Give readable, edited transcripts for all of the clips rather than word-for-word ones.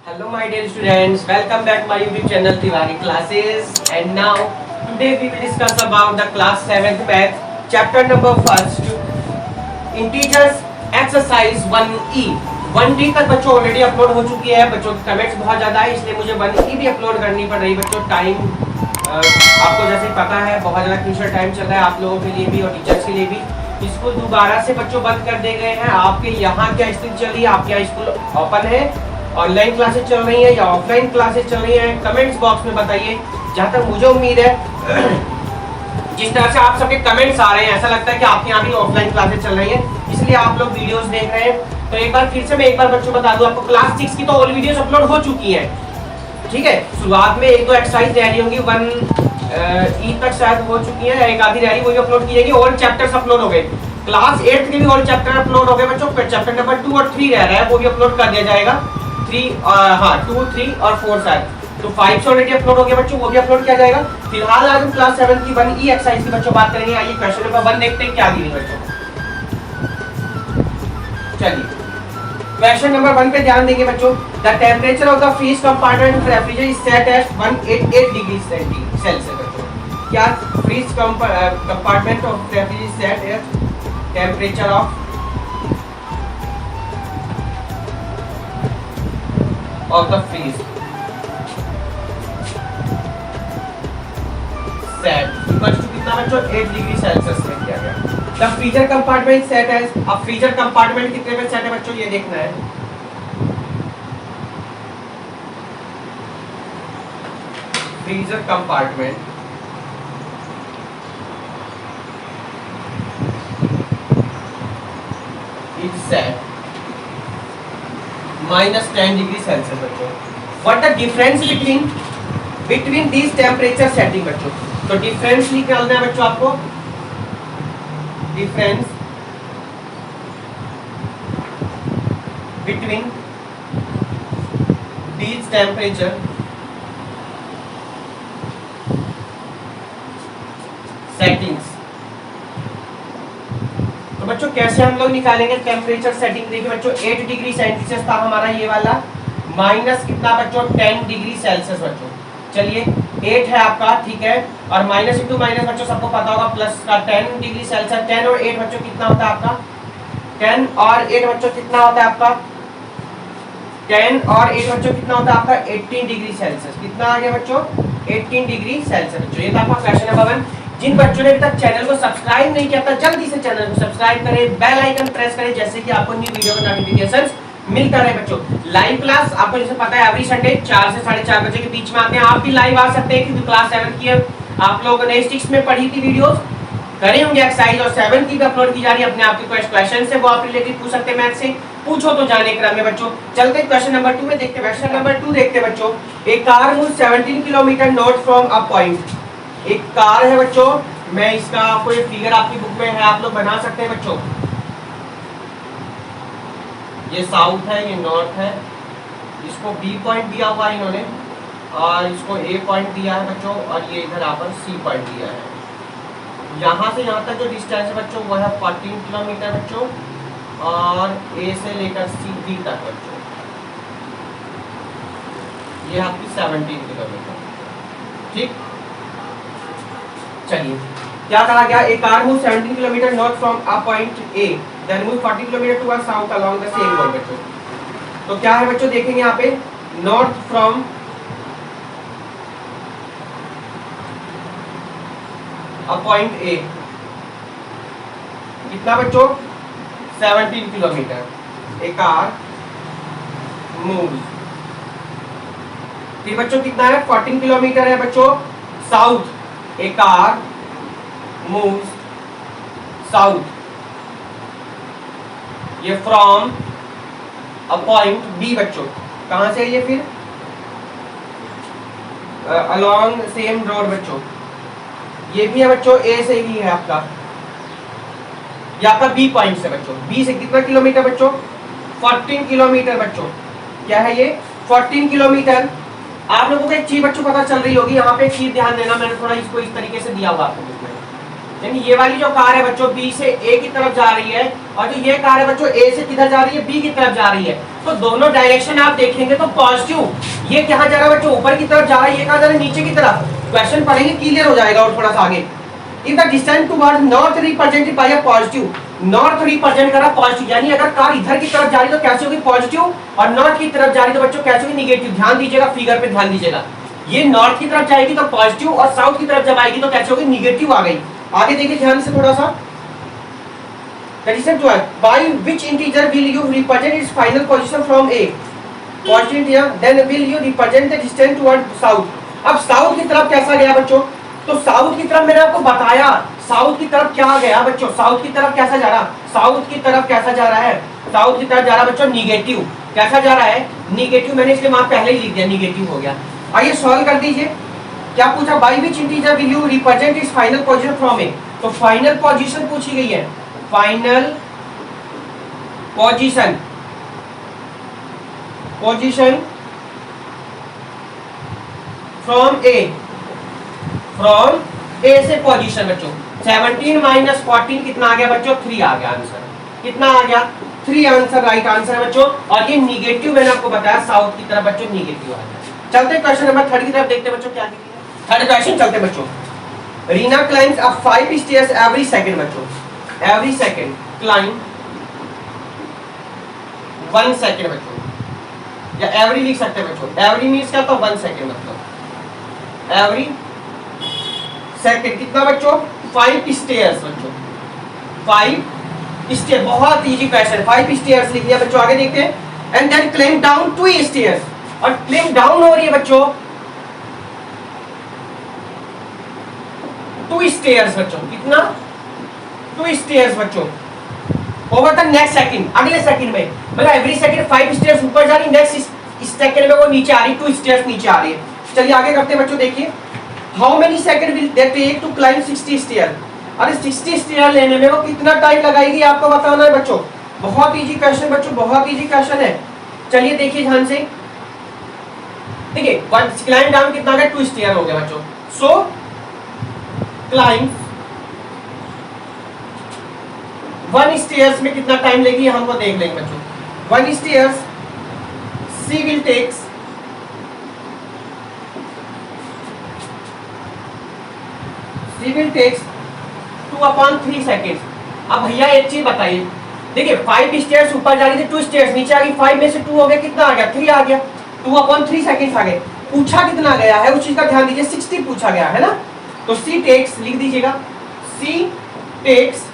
Hello my dear students, welcome back my YouTube channel Tiwari Classes, and now today we will discuss about the class 7th math chapter number 1st integers exercise 1E 1D तक बच्चों already upload हो चुकी है। बच्चों की comments बहुत ज़्यादा है इसलिए मुझे 1E भी अपलोड करनी पड़ रही है। बच्चों टाइम आपको जैसे पता है बहुत ज़्यादा क्रूशियल टाइम चल रहा है आप लोगों के लिए भी और टीचर्स के लिए भी। स्कूल दोबारा से बच्चों बंद कर दिए गए हैं। आपके यहाँ क्या स्थिति चल रही है? आपके यहाँ स्कूल ओपन है, ऑनलाइन क्लासेस चल रही है या ऑफलाइन क्लासेस चल रही है? कमेंट्स बॉक्स में बताइए। जहाँ तक मुझे उम्मीद है जिस तरह से आप सबके कमेंट्स आ रहे हैं ऐसा लगता है कि आपके यहाँ भी ऑफलाइन क्लासेस चल रही है, इसलिए आप लोग वीडियोस देख रहे हैं। तो एक बार फिर से मैं एक बार बच्चों बता दूं, आपको क्लास 6 की तो ऑल वीडियोस अपलोड हो चुकी हैं। ठीक है, शुरुआत में एक दो एक्सरसाइज रह रही होंगी, 1E तक शायद हो चुकी है, एक आधी रह रही वो भी अपलोड की जाएगी। ऑल चैप्टर्स अपलोड हो गए, क्लास 8 के भी ऑल चैप्टर अपलोड हो गए बच्चों। चैप्टर नंबर 2 और 3 रह रहा है वो भी अपलोड कर दिया जाएगा। 2, 3 और 4 शायद, तो 5 ऑलरेडी अपलोड हो गया बच्चों, वो भी अपलोड किया जाएगा। फिलहाल आज हम क्लास 7 की 1E एक्सरसाइज की बच्चों बात करेंगे। आइए क्वेश्चन नंबर 1 देखते हैं क्या दी है बच्चों। चलिए क्वेश्चन नंबर 1 पे ध्यान देंगे बच्चों। The temperature of the freeze compartment of refrigerator is set at 188 degree Celsius बच्चों। क्या freeze compartment of refrigerator set at temperature of the freeze set equal to कितना बच्चों 8 डिग्री सेल्सियस सेट किया गया। द फ्रीजर कंपार्टमेंट सेट है। अब freezer compartment कितने में सेट है बच्चों ये देखना है। Freezer compartment is set -10 degree Celsius बच्चों। What the difference between these temperature setting बच्चों। तो डिफरेंस निकालना है बच्चों आपको। Difference between these temperature settings। तो बच्चों कैसे हम लोग निकालेंगे टेम्परेचर सेटिंग? देखिए बच्चों 8 डिग्री सेल्सियस था हमारा ये वाला, माइनस कितना बच्चों 10 डिग्री सेल्सियस बच्चों। चलिए 8 है आपका, ठीक है, और माइनस इंटू माइनस बच्चों सबको पता होगा प्लस का 10 डिग्री सेल्सियस। 10 और 8 बच्चों कितना होता है आपका? 10 और 8 बच्चों कितना होता है आपका? 10 और 8 बच्चों कितना होता है आपका? 18 डिग्री सेल्सियस। कितना आ गया बच्चों? 18 डिग्री सेल्सियस बच्चों। ये था आपका क्वेश्चन नंबर 1। जिन बच्चों ने अभी तक चैनल को सब्सक्राइब नहीं किया था जल्दी से चैनल को सब्सक्राइब करें, बेल आइकन प्रेस करें जैसे कि आपको न्यू वीडियो का नोटिफिकेशंस मिलता रहे बच्चों। लाइव क्लास आपको जैसे पता है एवरी संडे 4 से 4:30 बजे के बीच में आते हैं। आप भी लाइव आ सकते हैं क्योंकि क्लास 7 की आप लोगों ने 6 में पढ़ी थी वीडियोस, करे होंगे एक्सरसाइज, और 7 की भी अपलोड की जा रही है। अपने आपके क्वेश्चन से वो आप रिलेटेड पूछ सकते हैं, मैथ से पूछो तो जाने क्रम में बच्चों। चलते हैं क्वेश्चन नंबर 2 में देखते हैं। क्वेश्चन नंबर 2 देखते हैं बच्चों। एक car move 17 kilometre north from a point. एक कार है बच्चों, मैं इसका आपको ये फिगर आपकी बुक में है, आप लोग बना सकते हैं बच्चों। ये साउथ है, ये नॉर्थ है, इसको बी पॉइंट दिया हुआ है इन्होंने और इसको ए पॉइंट दिया है बच्चों, और ये इधर यहाँ पर सी पॉइंट दिया है। यहाँ से यहाँ तक जो डिस्टेंस है बच्चों वो है 14 किलोमीटर बच्चों, और ए से लेकर सी डी तक बच्चों ये आपकी 17 किलोमीटर। ठीक, चलिए क्या कहा गया? A car move 17 kilometre north from a point A, then move 40 kilometre towards south along the same road बच्चों। तो क्या है बच्चों देखेंगे यहाँ पे, north from a point A कितना बच्चों? 17 किलोमीटर। ए कार मूव, फिर बच्चों कितना है? 14 किलोमीटर है बच्चों साउथ। ए कार मूव्स साउथ, ये फ्रॉम अ पॉइंट बी बच्चों। कहां से है ये? फिर अलोंग सेम रोड बच्चों। ये भी है बच्चों ए से ही है आपका, ये आपका बी पॉइंट से बच्चों। बी से कितना किलोमीटर बच्चों? 14 किलोमीटर बच्चों। क्या है ये? 14 किलोमीटर। आप लोगों को एक चीज बच्चों पता चल रही होगी, यहाँ पे एक चीज ध्यान देना, मैंने थोड़ा इसको इस तरीके से दिया हुआ आपको बुक में। यानी ये वाली जो कार है बच्चों बी से ए की तरफ जा रही है, और जो ये कार है बच्चों ए से किधर जा रही है, बी की तरफ जा रही है। तो दोनों डायरेक्शन आप देखेंगे तो पॉजिटिव। ये कहाँ जा रहा है बच्चों, ऊपर की तरफ जा रहा है, ये कहाँ जा रहा है, नीचे की तरफ। क्वेश्चन पढ़ेंगे क्लियर हो जाएगा और थोड़ा सा आगे। If the distance towards north represented by a positive, north represent करा पॉजिटिव, यानी अगर कार इधर की तरफ जा रही है तो कैसे होगी पॉजिटिव, और नॉर्थ की तरफ जा रही है तो बच्चों कैसे होगी निगेटिव। ध्यान दीजिएगा, फिगर पे ध्यान दीजिएगा। ये नॉर्थ की तरफ जाएगी तो पॉजिटिव, और साउथ की तरफ जब आएगी तो कैसे होगी निगेटिव आ गई। आगे देखिए ध्यान से थोड़ा सा। Condition 12, by which integer will you represent its final position from a, positive integer, then will you represent the distance toward south. अब साउथ की तरफ कैसा गया बच्चों, तो साउथ की तरफ मैंने आपको बताया, साउथ की तरफ क्या गया बच्चों, साउथ की तरफ कैसा जा रहा, साउथ की तरफ कैसा जा रहा है, साउथ की तरफ जा रहा है बच्चों निगेटिव। कैसा जा रहा है निगेटिव, मैंने इसलिए वहां पहले ही लिख दिया निगेटिव हो गया। आइए सॉल्व कर दीजिए। क्या पूछा, by which integer will you represent its final position from A, तो फाइनल पोजीशन पूछी गई है, final position, position from A, from A से पोजीशन बच्चों। 17 माइनस 14 कितना आ गया बच्चों, 3 आ गया आंसर। कितना आ गया, 3 आंसर राइट आंसर है बच्चों। और ये निगेटिव मैंने आपको बताया, साउथ की तरफ बच्चों निगेटिव आ गया। चलते क्वेश्चन नंबर 3 की तरफ देखते हैं बच्चों क्या दिया है। थर्ड क्वेश्चन चलते बच्चों। Reena climbs up 5 stairs every second बच्चों, एवरी सेकंड क्लाइम 1 सेकंड बच्चों, या एवरी लिख सकते हैं बच्चों। एवरी मींस क्या, तो 1 सेकंड मतलब एवरी सेकंड कितना बच्चों, 5 स्टेयर्स बच्चों, 5 स्टेयर। बहुत इजी क्वेश्चन, 5 स्टेयर्स लिख दिया बच्चों। आगे देखते हैं। And then climb down 2 stairs, और क्लाइम डाउन हो रही है बच्चों 2 स्टेयर्स बच्चों, कितना 2 स्टेयर्स बच्चों। ओवर द नेक्स्ट सेकंड, अगले सेकंड में, मतलब एवरी सेकंड 5 स्टेयर्स ऊपर जा रही, नेक्स्ट सेकंड में वो नीचे आ रही, 2 स्टेयर्स नीचे आ रही है। चलिए आगे करते हैं बच्चों। देखिए how many second will they take to climb 60 stair. अरे 60 स्टेयर लेने में वो कितना टाइम लगाएगी आपको बताना है बच्चों। बहुत इजी क्वेश्चन बच्चों, बहुत इजी क्वेश्चन है। चलिए देखिए ध्यान से, देखिए क्लाइम डाउन कितना है, 2 स्टेयर हो गया बच्चों। सो क्लाइम 1 स्टेयर्स में कितना टाइम लेगी हमको देख लेंगे बच्चों। 1 stairs she will takes, she will takes 2/3 second. अब भैया एक चीज बताइए, देखिए 5 स्टेयर्स ऊपर जा रही थी, 2 स्टेयर्स नीचे आ गई, 5 में से 2 हो गया, कितना आ गया 3 आ गया, 2/3 सेकेंड आ गए। पूछा कितना गया है उस चीज का ध्यान दीजिए, 60 पूछा गया है ना। तो सी टेक्स लिख दीजिएगा, she takes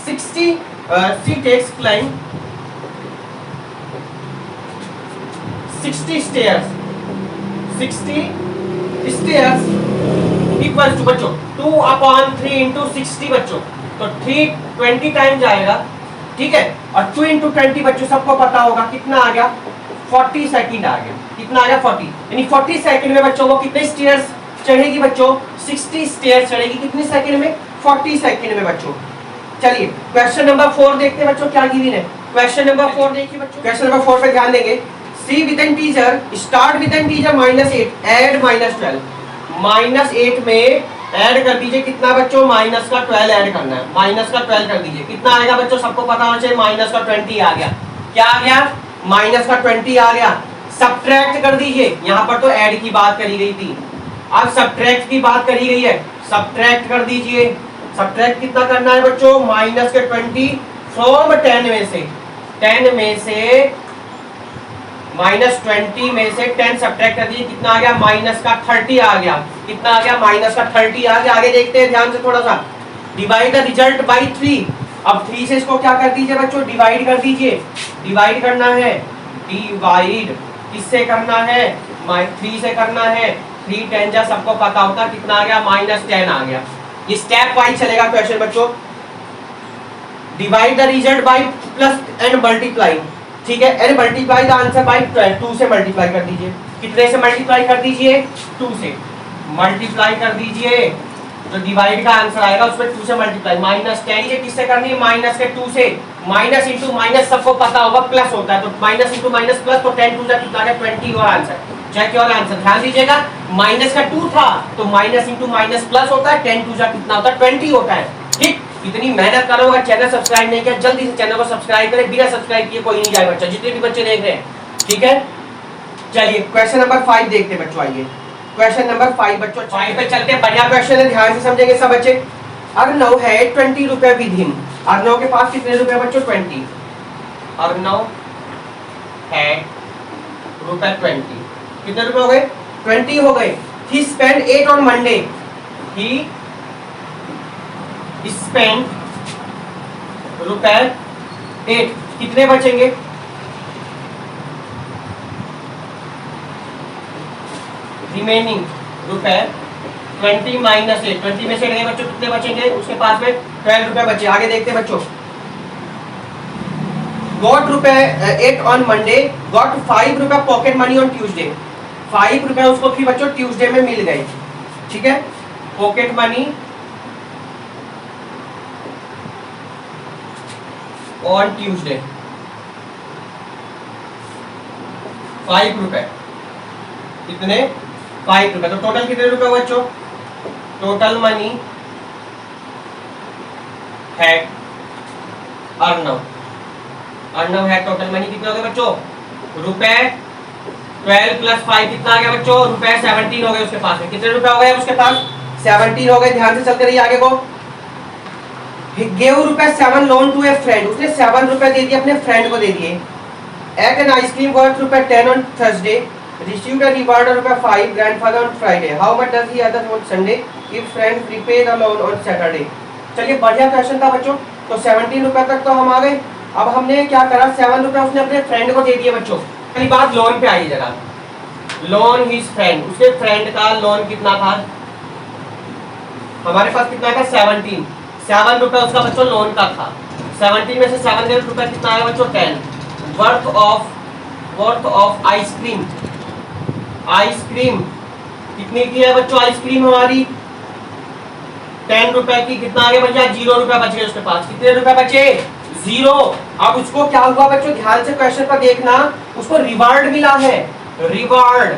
60, she takes climb 60 stairs, 60 stairs equal to बच्चों 2/3 इंटू 60 बच्चों, तो 320 टाइम जाएगा, ठीक है। और 2 इंटू 20 बच्चों सबको पता होगा कितना आ गया, 40 सेकंड आ गया। कितना आ गया 40, यानी 40 सेकंड में बच्चों वो कितने स्टेयर्स चढ़ेगी बच्चों, 60 स्टेयर्स चढ़ेगी। कितने सेकंड में, 40 सेकंड में बच्चों। चलिए क्वेश्चन नंबर 4 देखते हैं बच्चों क्या गिवन है। क्वेश्चन नंबर 4 देखिए बच्चों, क्वेश्चन नंबर 4 पे ध्यान देंगे। See with an integer, start with an integer -8, add -12, -8 में ऐड कर दीजिए कितना बच्चों, माइनस का 12 ऐड करना है, माइनस का 12 कर दीजिए। कितना आएगा बच्चों, सबको पता होना चाहिए, माइनस का 20 आ गया। क्या आ गया, माइनस का 20 आ गया। सब्ट्रैक्ट कर दीजिए, यहाँ पर तो ऐड की बात करी गई थी, अब सब्ट्रैक्ट की बात करी गई है, सब्ट्रैक्ट कर दीजिए। सब्ट्रैक्ट कितना करना है बच्चों, माइनस के 20 फ्रॉम 10 में से, 10 में से -20 में से 10 सब्ट्रैक्ट कर दीजिए। कितना आ गया, माइनस का 30 आ गया। कितना आ गया, माइनस का 30 आ गया। आगे देखते हैं ध्यान से थोड़ा सा। डिवाइड द रिजल्ट बाई 3, अब 3 से इसको क्या कर दीजिए बच्चों, डिवाइड कर दीजिए। डिवाइड करना है, डिवाइड किससे करना है, 3 से करना है। 3 10 जा सबको पता होता, कितना आ गया, -10 आ गया। ये स्टेप वाइज चलेगा क्वेश्चन बच्चों। Divide the result by plus and multiply, ठीक है, and multiply the answer by 2 से मल्टीप्लाई कर दीजिए। कितने से मल्टीप्लाई कर दीजिए, 2 से मल्टीप्लाई कर दीजिए। जो डिवाइड का आंसर आएगा उसमें 2 से मल्टीप्लाई, -10 ये किससे करनी है, माइनस के 2 से। माइनस इंटू माइनस सबको पता होगा प्लस होता है, तो माइनस इंटू माइनस प्लस, तो 10 2 जा कितना आ गया 20 और आंसर। Check your answer. ध्यान दीजिएगा, माइनस का 2 था तो माइनस इंटू माइनस प्लस होता है, 10 टू जा कितना होता है 20 होता है। ठीक, इतनी मेहनत करो। अगर चैनल सब्सक्राइब नहीं किया जल्दी से चैनल को सब्सक्राइब करें, बिना सब्सक्राइब किए कोई नहीं जाए बच्चा, जितने भी बच्चे देख रहे हैं। ठीक है, चलिए क्वेश्चन नंबर 5 देखते हैं बच्चों। आइए क्वेश्चन नंबर 5 बच्चों, 5 पे चलते हैं। बढ़िया क्वेश्चन है, ध्यान से समझेंगे सब बच्चे। अर्नव है 20 रुपए विद हिम। अर्नव के पास कितने रुपए बच्चों 20। अर्नव है रुपए 20, कितने रुपए हो गए 20 हो गए। He spend 8 on Monday. He spend rupaye 8, कितने बचेंगे रिमेनिंग रुपए 20 माइनस 8। 20 में से गए बच्चों कितने बचेंगे, उसके पास में 12 रुपए बचे। आगे देखते हैं बच्चों। गॉट रुपए 8 ऑन मंडे, गॉट 5 रुपए पॉकेट मनी ऑन ट्यूसडे। 5 रुपए उसको फिर बच्चों ट्यूसडे में मिल गए। ठीक है, पॉकेट मनी ऑन ट्यूसडे 5 रुपए, कितने 5 रुपए। तो टोटल कितने रुपए बच्चों, टोटल मनी है अर्नव। अर्नव है टोटल मनी कितने हो गए बच्चों रुपए 12 प्लस 5 कितना आ गया बच्चों रुपए 17 हो गए उसके पास में। कितने रुपए हो गए उसके पास 17 हो गए। ध्यान से चलते रहिए आगे को। गिव रुपए 7 लोन टू ए फ्रेंड। उसने 7 रुपए दे दिए अपने फ्रेंड को दे दिए। एट एन आइसक्रीम वर्थ रुपए 10 on Thursday, received a reward of ₹5 grandfather on Friday. How much does he owe on Sunday if friends repay the loan on Saturday? चलिए बढ़िया question था बच्चों। तो 17 रुपए तक तो हम आ गए। अब हमने क्या करा 7 रुपए उसने अपने फ्रेंड को दे दिए बच्चों। पहली बात लोन पे आई जरा। लोन हिज फ्रेंड, उसके फ्रेंड का लोन कितना था हमारे पास कितना था 17। 7 रुपए उसका बच्चों लोन का था। 17 में से 7 रुपए कितना आया बच्चों 10। Worth of ice cream. आइसक्रीम कितनी की है बच्चों आइसक्रीम हमारी 10 रुपए की। कितना आ गया भैया 0 रुपए बच गए उसके पास। कितने रुपए बचे 0। अब उसको क्या हुआ बच्चों ध्यान से क्वेश्चन पर देखना, उसको रिवार्ड मिला है। रिवार्ड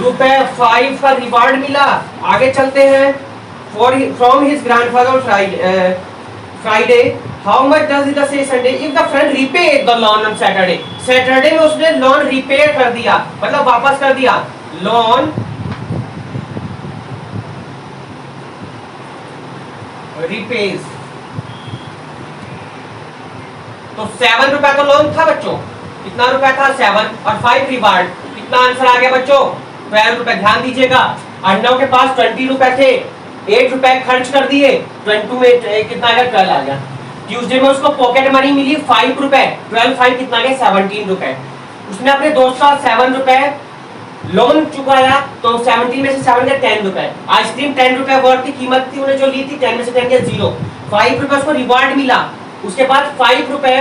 रुपए 5 का रिवार्ड मिला। आगे चलते हैं। From his grandfather Friday how much does it say Sunday if the friend repay the loan on Saturday. Saturday में उसने लोन रीपे कर दिया, मतलब वापस कर दिया। लोन रीपेज। तो 7 रुपए तो लोन था बच्चों। कितना रुपए था 7 और 5 रिवार्ड। कितना आंसर आ गया बच्चों 12 रुपए। ध्यान दीजिएगा अर्नव के पास 20 रुपए थे, 8 रुपए खर्च कर दिए। 22 में कितना आ गया 12 आ गया। ट्यूसडे में उसको पॉकेट मनी मिली 5 रुपए। 12 5 कितना गया 17 रुपए। उसने अपने दोस्त का 7 रुपए लोन चुकाया तो 17 में से 7 गया 10 रुपए। आइसक्रीम 10 रुपए वर्थ की कीमत थी उन्हें जो ली थी 10 में से 10 गया 0। 5 रुपए उसको रिवार्ड मिला। उसके बाद 5 रुपए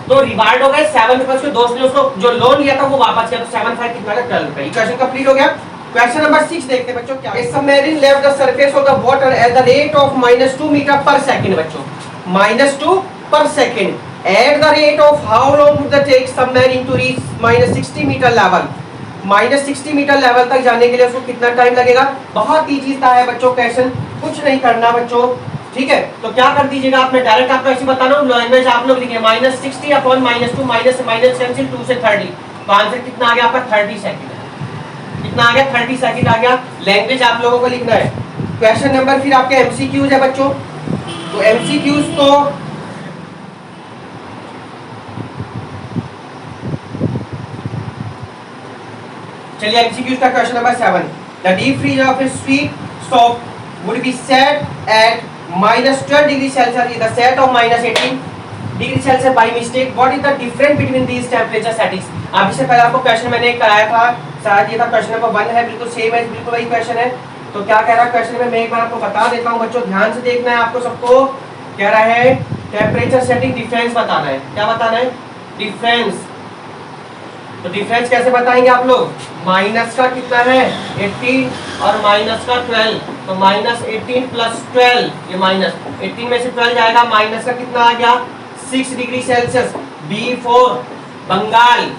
तो रिवार्ड हो गए। 7 रुपए उसके दोस्त ने उसको जो लोन लिया था वो वापस किया तो 7 5 कितना गया 12 रुपए। क्वेश्चन कंप्लीट हो गया। क्वेश्चन नंबर 6 देखते हैं बच्चों क्या है। Submarine left the surface of the water at the rate of -2 metre per second बच्चों। -2 per second at the rate of how long would the take submarine to reach -60 metre level. -60 metre level तक जाने के लिए उसको कितना time लगेगा। बहुत easy सा है बच्चों क्वेश्चन, कुछ नहीं करना बच्चों। ठीक है, तो क्या कर दीजिएगा आपने डायरेक्ट आपको ऐसे बताना लैंग्वेज आप लोग लिखे -60 अपॉन -2 माइनस कैंसिल 2 से 30। तो आंसर कितना आ गया आपका 30 सेकंड। कितना आ गया 30 सेकंड आ गया। लैंग्वेज आप लोगों को लिखना है। क्वेश्चन नंबर फिर आपके एमसीक्यूज है बच्चों। तो एमसीक्यूज तो चलिए एमसीक्यूज का question number 7। The deep freeze of a sweet shop would be set at -12 degree Celsius in the set of -18 degree Celsius by mistake. What is the difference between these temperature settings. अब इससे पहले आपको question मैंने कराया था, शायद ये था क्वेश्चन नंबर 1 है, बिल्कुल सेम है, बिल्कुल वही क्वेश्चन है। तो क्या कह रहा है क्वेश्चन में मैं एक बार आपको बता देता हूं बच्चों, ध्यान से देखना है आपको सबको। कह रहा है टेंपरेचर सेटिंग डिफरेंस बताना है। क्या बताना है डिफरेंस। तो डिफरेंस कैसे बताएंगे आप लोग। माइनस का कितना है 18 और माइनस का 12। तो -18 प्लस 12 ये -18 में से 12 जाएगा। माइनस का कितना आ गया 6 degree Celsius. B4 Bengal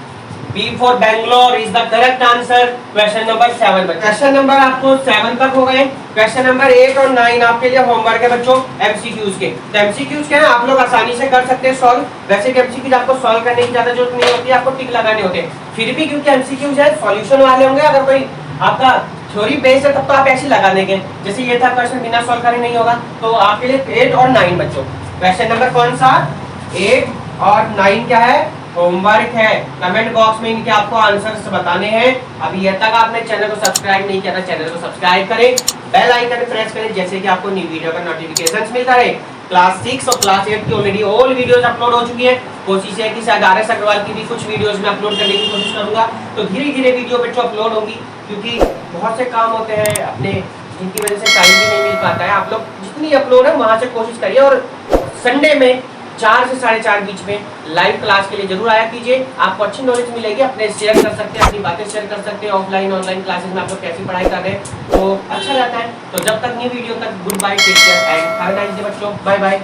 B for Bangalore is the correct answer. Question number 7 बच्चों। क्वेश्चन नंबर आपको 7 तक हो गए। क्वेश्चन नंबर 8 और 9 आपके लिए होमवर्क है बच्चों, एमसीक्यूज के। तो एमसीक्यूज क्या है, आप लोग आसानी से कर सकते हैं सॉल्व। वैसे एमसीक्यूज आपको सॉल्व करने की ज्यादा जरूरत नहीं होती है, आपको टिक लगाने होते हैं। फिर भी क्योंकि एमसीक्यूज है, सॉल्यूशन वाले होंगे। अगर कोई आपका थ्योरी बेस्ड है तब तो आप ऐसे लगा देंगे। जैसे ये था क्वेश्चन, बिना सॉल्व करे नहीं होगा। तो आपके लिए 8 और 9 बच्चों। क्वेश्चन नंबर कौन सा, 8 और 9 क्या है, होमवर्क है। कमेंट बॉक्स में इनके आपको आंसर्स बताने हैं। अभी ये तक आपने चैनल को सब्सक्राइब नहीं किया था, चैनल को सब्सक्राइब करें, बेल आइकन प्रेस करें, जैसे कि आपको न्यू वीडियो का नोटिफिकेशंस मिलता रहे। क्लास 6 और क्लास 8 की ऑलरेडी ऑल वीडियोस अपलोड हो चुकी है। कोशिश है कि शायद RS अग्रवाल की भी कुछ वीडियोस में अपलोड करने की कोशिश करूंगा। तो धीरे धीरे वीडियो बच्चों अपलोड होंगी, क्योंकि बहुत से काम होते हैं अपने, जिनकी वजह से टाइम भी नहीं मिल पाता है। आप लोग जितनी अपलोड है वहां से कोशिश करिए, और संडे में 4 से 4:30 बीच में लाइव क्लास के लिए जरूर आया कीजिए। आपको अच्छी नॉलेज मिलेगी, अपने शेयर कर सकते हैं, अपनी बातें शेयर कर सकते हैं। ऑफलाइन ऑनलाइन क्लासेस में आप लोग कैसी पढ़ाई कर रहे हैं, तो अच्छा रहता है। तो जब तक न्यू वीडियो तक, good bye, take care and have a nice day बच्चों, बाय बाय।